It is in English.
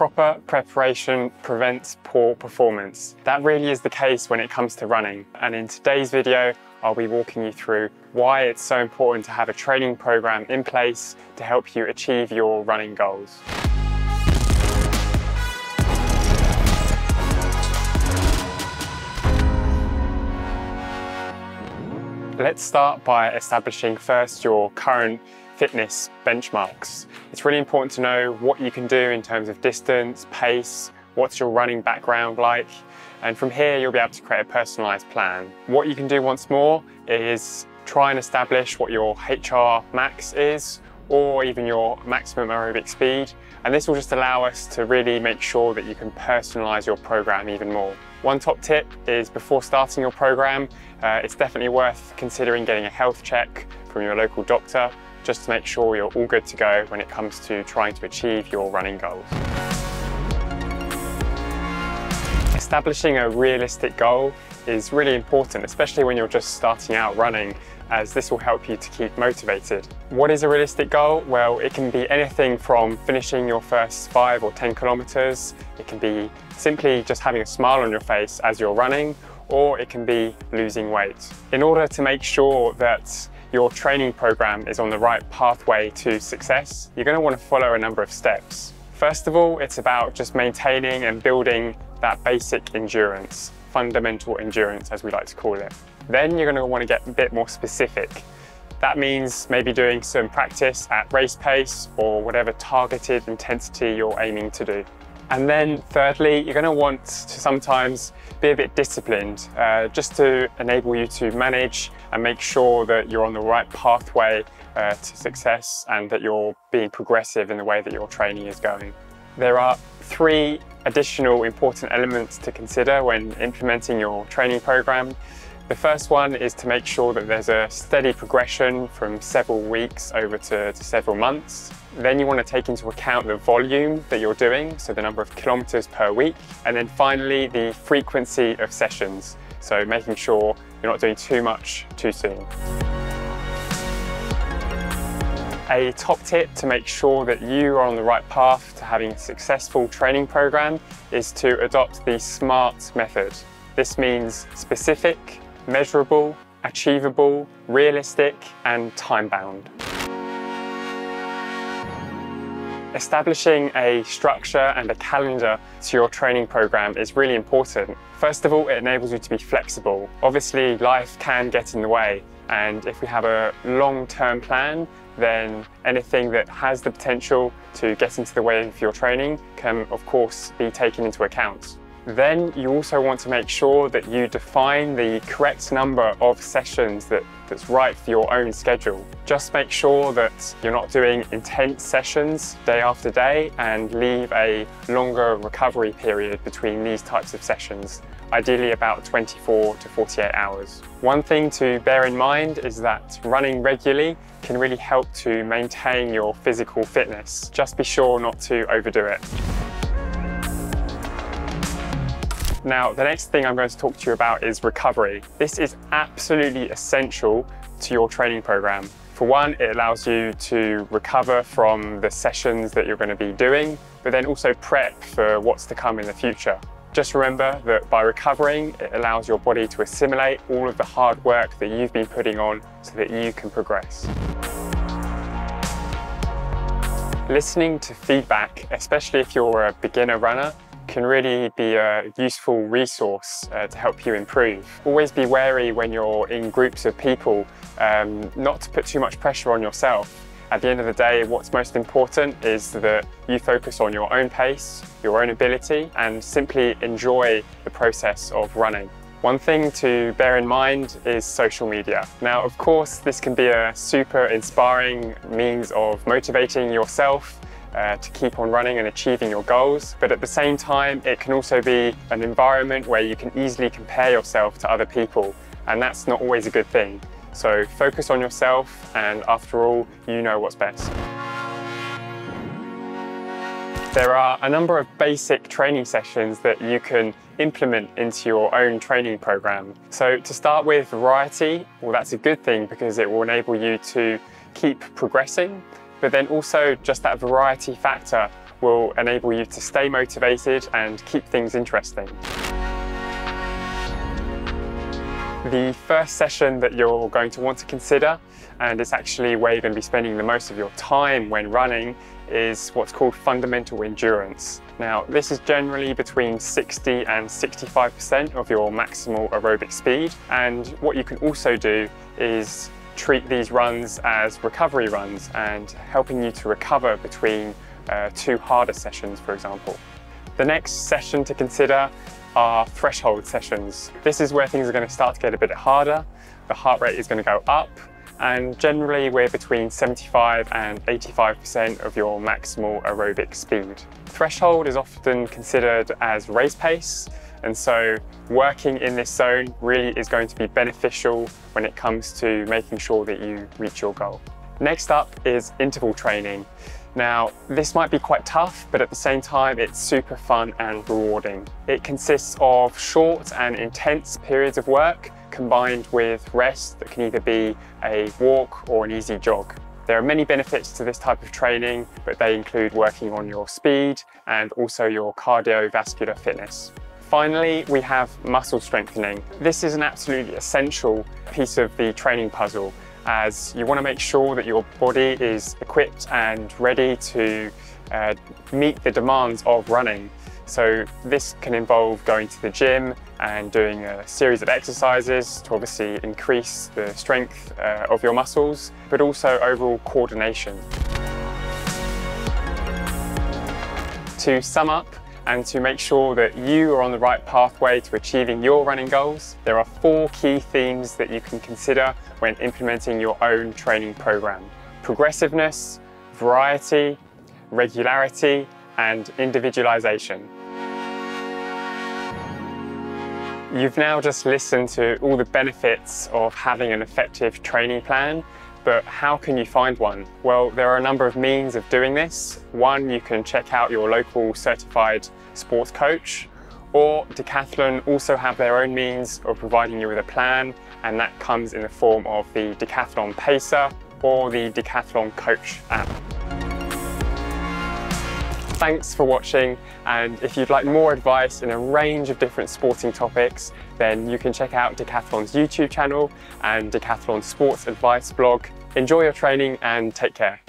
Proper preparation prevents poor performance. That really is the case when it comes to running. And in today's video, I'll be walking you through why it's so important to have a training program in place to help you achieve your running goals. Let's start by establishing first your current fitness benchmarks. It's really important to know what you can do in terms of distance, pace, what's your running background like, and from here you'll be able to create a personalised plan. What you can do once more is try and establish what your HR max is, or even your maximum aerobic speed, and this will just allow us to really make sure that you can personalise your program even more. One top tip is before starting your program, it's definitely worth considering getting a health check from your local doctor, just to make sure you're all good to go when it comes to trying to achieve your running goals. Establishing a realistic goal is really important, especially when you're just starting out running, as this will help you to keep motivated. What is a realistic goal? Well, it can be anything from finishing your first 5 or 10 kilometers. It can be simply just having a smile on your face as you're running, or it can be losing weight. In order to make sure that your training program is on the right pathway to success, you're going to want to follow a number of steps. First of all, it's about just maintaining and building that basic endurance, fundamental endurance as we like to call it. Then you're going to want to get a bit more specific. That means maybe doing some practice at race pace or whatever targeted intensity you're aiming to do. And then thirdly, you're going to want to sometimes be a bit disciplined, just to enable you to manage and make sure that you're on the right pathway to success and that you're being progressive in the way that your training is going. There are 3 additional important elements to consider when implementing your training program. The first one is to make sure that there's a steady progression from several weeks over to several months. Then you want to take into account the volume that you're doing, so the number of kilometers per week. And then finally, the frequency of sessions, so making sure you're not doing too much too soon. A top tip to make sure that you are on the right path to having a successful training program is to adopt the SMART method. This means specific, measurable, achievable, realistic, and time-bound. Establishing a structure and a calendar to your training program is really important. First of all, it enables you to be flexible. Obviously, life can get in the way, and if we have a long-term plan, then anything that has the potential to get into the way of your training can, of course, be taken into account. Then you also want to make sure that you define the correct number of sessions that's right for your own schedule. Just make sure that you're not doing intense sessions day after day and leave a longer recovery period between these types of sessions, ideally about 24 to 48 hours. One thing to bear in mind is that running regularly can really help to maintain your physical fitness. Just be sure not to overdo it. Now, the next thing I'm going to talk to you about is recovery. This is absolutely essential to your training program. For one, it allows you to recover from the sessions that you're going to be doing, but then also prep for what's to come in the future. Just remember that by recovering, it allows your body to assimilate all of the hard work that you've been putting on so that you can progress. Listening to feedback, especially if you're a beginner runner, can really be a useful resource to help you improve. Always be wary when you're in groups of people, not to put too much pressure on yourself. At the end of the day, what's most important is that you focus on your own pace, your own ability, and simply enjoy the process of running. One thing to bear in mind is social media. Now, of course, this can be a super inspiring means of motivating yourself to keep on running and achieving your goals. But at the same time, it can also be an environment where you can easily compare yourself to other people, and that's not always a good thing. So focus on yourself, and after all, you know what's best. There are a number of basic training sessions that you can implement into your own training program. So to start with, variety, well, that's a good thing because it will enable you to keep progressing, but then also just that variety factor will enable you to stay motivated and keep things interesting. The first session that you're going to want to consider, and it's actually where you're going to be spending the most of your time when running, is what's called fundamental endurance. Now, this is generally between 60 and 65% of your maximal aerobic speed, and what you can also do is treat these runs as recovery runs and helping you to recover between two harder sessions, for example. The next session to consider are threshold sessions. This is where things are going to start to get a bit harder. The heart rate is going to go up, and generally we're between 75 and 85% of your maximal aerobic speed. Threshold is often considered as race pace, and so working in this zone really is going to be beneficial when it comes to making sure that you reach your goal. Next up is interval training. Now, this might be quite tough, but at the same time, it's super fun and rewarding. It consists of short and intense periods of work combined with rest that can either be a walk or an easy jog. There are many benefits to this type of training, but they include working on your speed and also your cardiovascular fitness. Finally, we have muscle strengthening. This is an absolutely essential piece of the training puzzle, as you want to make sure that your body is equipped and ready to meet the demands of running. So this can involve going to the gym and doing a series of exercises to obviously increase the strength of your muscles, but also overall coordination. To sum up, and to make sure that you are on the right pathway to achieving your running goals, there are 4 key themes that you can consider when implementing your own training program: progressiveness, variety, regularity, and individualization. You've now just listened to all the benefits of having an effective training plan, but how can you find one? Well, there are a number of means of doing this. One, you can check out your local certified sports coach, or Decathlon also have their own means of providing you with a plan, and that comes in the form of the Decathlon Pacer or the Decathlon Coach app. Thanks for watching, and if you'd like more advice in a range of different sporting topics, then you can check out Decathlon's YouTube channel and Decathlon Sports Advice blog. Enjoy your training and take care.